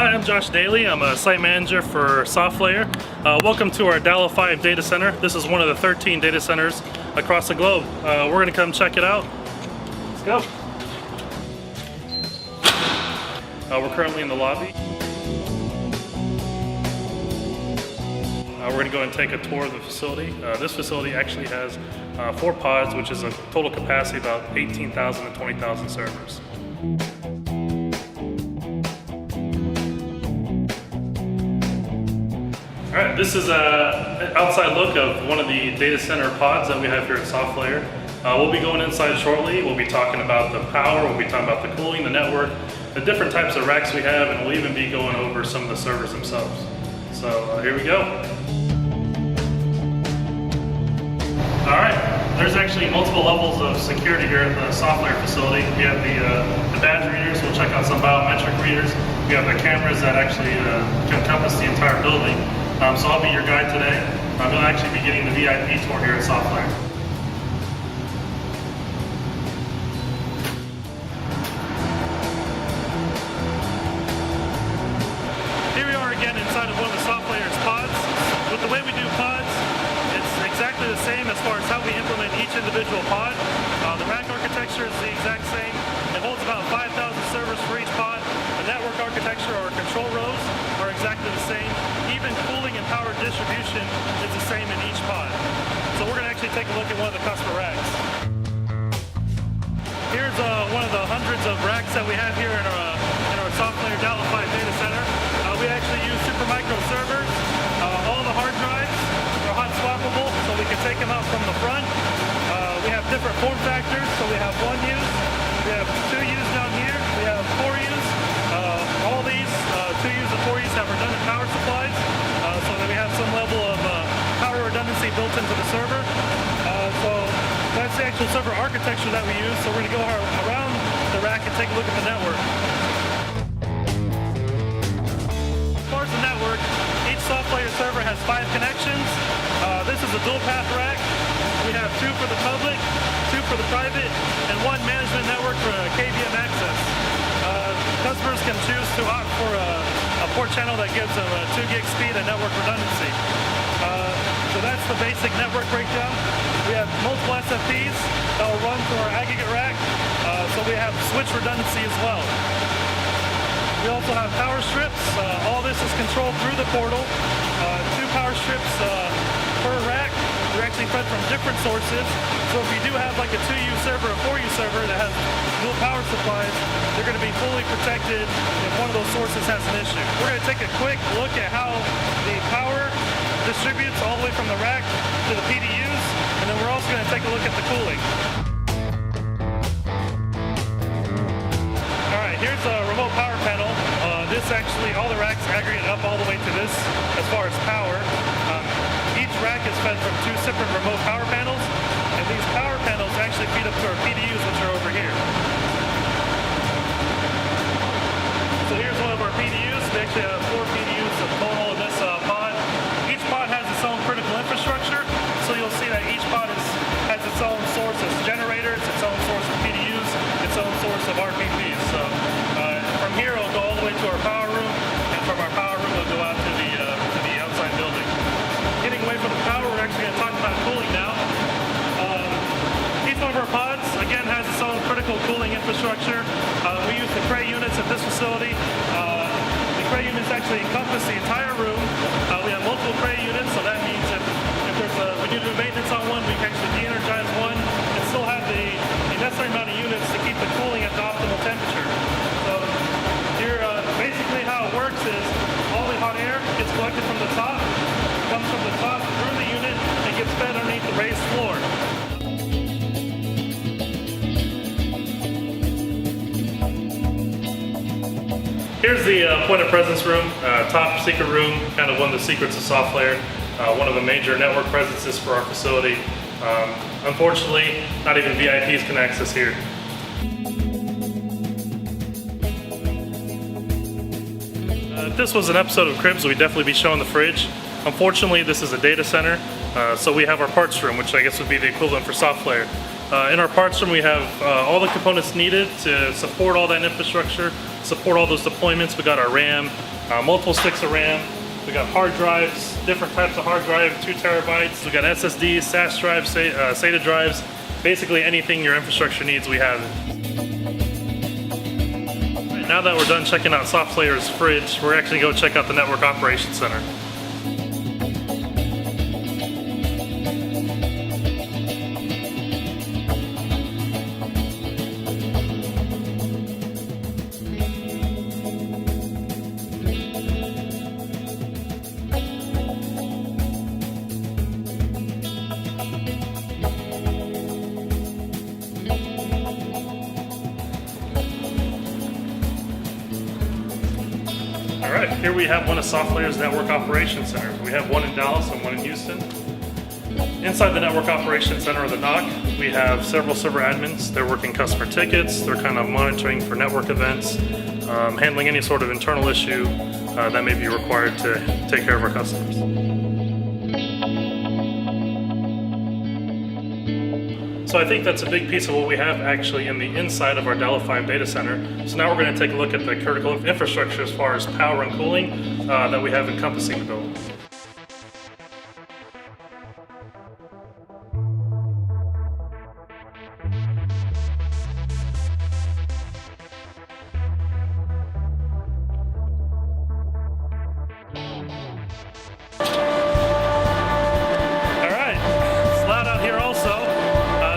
Hi, I'm Josh Daly. I'm a site manager for SoftLayer. Welcome to our DAL05 data center. This is one of the 13 data centers across the globe. We're going to come check it out. Let's go. We're currently in the lobby. We're going to go and take a tour of the facility. This facility actually has 4 pods, which is a total capacity of about 18,000 to 20,000 servers. All right, this is an outside look of one of the data center pods that we have here at SoftLayer. We'll be going inside shortly. We'll be talking about the power, we'll be talking about the cooling, the network, the different types of racks we have, and we'll even be going over some of the servers themselves. So here we go. All right, there's actually multiple levels of security here at the SoftLayer facility. We have the badge readers. We'll check out some biometric readers. We have the cameras that actually can encompass the entire building. So I'll be your guide today. I'm going to actually be getting the VIP tour here at SoftLayer. Here we are again inside of one of the SoftLayer's pods. With the way we do pods, it's exactly the same as far as how we implement each individual pod. The rack architecture is the exact same. It holds about 5,000 servers for each pod. The network architecture or control rows are exactly the same. Even cooling and power distribution is the same in each pod. So we're going to actually take a look at one of the customer racks. Here's one of the hundreds of racks that we have here in our SoftLayer DAL05 data center. We actually use Supermicro servers. All the hard drives are hot swappable, so we can take them out from the front. We have different form factors, so we have 1U, we have 2Us down here, we have 4Us. All these 2Us and 4Us have redundant power supplies, so that we have some level of power redundancy built into the server. So that's the actual server architecture that we use. So we're going to go around the rack and take a look at the network. As far as the network, each SoftLayer server has 5 connections. This is a dual path rack. We have 2 for the public, 2 for the private, and 1 management network for KVM access. Customers can choose to opt for a port channel that gives them a 2 gig speed and network redundancy. So that's the basic network breakdown. We have multiple SFPs that will run through our aggregate rack, so we have switch redundancy as well. We also have power strips. All this is controlled through the portal. 2 power strips per rack. They're actually fed from different sources. So if you do have like a 2U server, a 4U server that has dual power supplies, they're going to be fully protected if one of those sources has an issue. We're going to take a quick look at how the power distributes all the way from the rack to the PDUs, and then we're also going to take a look at the cooling. Alright, here's a remote power panel. This actually, all the racks aggregate up all the way to this as far as power. Each rack is fed from 2 separate remote power panels, and these power panels actually feed up to our PDUs, which are over here. So here's one of our PDUs. We actually have 4 PDUs total in this pod. Each pod has its own critical infrastructure, so you'll see that each pod has its own source of generators, its own source of PDUs, its own source of RPPs. So from here it'll go all the way to our power room, and from our power room it'll go out to the outside building. Getting away from the power, we're actually going to talk about cooling now. Each one of our pods, again, has its own critical cooling infrastructure. We use the Cray units at this facility. The Cray units actually encompass the entire room. We have multiple Cray units, so that means if we need to do maintenance on one, we can actually de-energize one and still have the necessary amount of units to keep the cooling at the optimal temperature. So here, basically how it works is all the hot air gets collected from the top, comes from the top through the unit, and gets fed underneath the raised floor. Here's the point of presence room, top secret room, kind of one of the secrets of SoftLayer, one of the major network presences for our facility. Unfortunately, not even VIPs can access here. If this was an episode of Cribs, we'd definitely be showing the fridge. Unfortunately, this is a data center, so we have our parts room, which I guess would be the equivalent for SoftLayer. In our parts room, we have all the components needed to support all that infrastructure. support all those deployments. We got our RAM, multiple sticks of RAM. We got hard drives, different types of hard drive, 2 terabytes. We got SSDs, SAS drives, SATA drives. Basically anything your infrastructure needs, we have. Right, now that we're done checking out SoftLayer's fridge, we're actually going to go check out the Network Operations Center. Alright, here we have one of SoftLayer's Network Operations Centers. We have one in Dallas and one in Houston. Inside the Network Operations Center, or the NOC, we have several server admins. They're working customer tickets, they're kind of monitoring for network events, handling any sort of internal issue that may be required to take care of our customers. So I think that's a big piece of what we have actually in the inside of our DAL05 data center. So now we're going to take a look at the critical infrastructure as far as power and cooling that we have encompassing the building.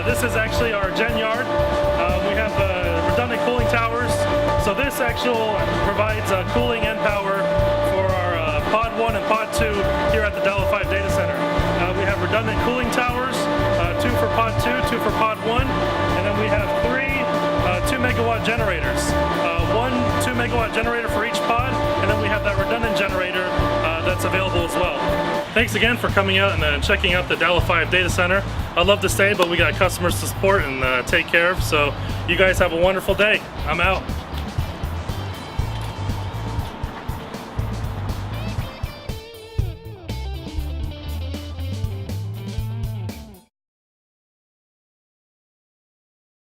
This is actually our gen yard. We have redundant cooling towers. So this actually provides cooling and power for our Pod 1 and Pod 2 here at the DAL05 data center. We have redundant cooling towers, 2 for Pod 2, 2 for Pod 1, and then we have 3 2-megawatt generators. 1 2-megawatt generator for each pod, and then we have that redundant generator that's available as well. Thanks again for coming out and checking out the DAL05 data center. I'd love to stay, but we got customers to support and take care of, so you guys have a wonderful day. I'm out.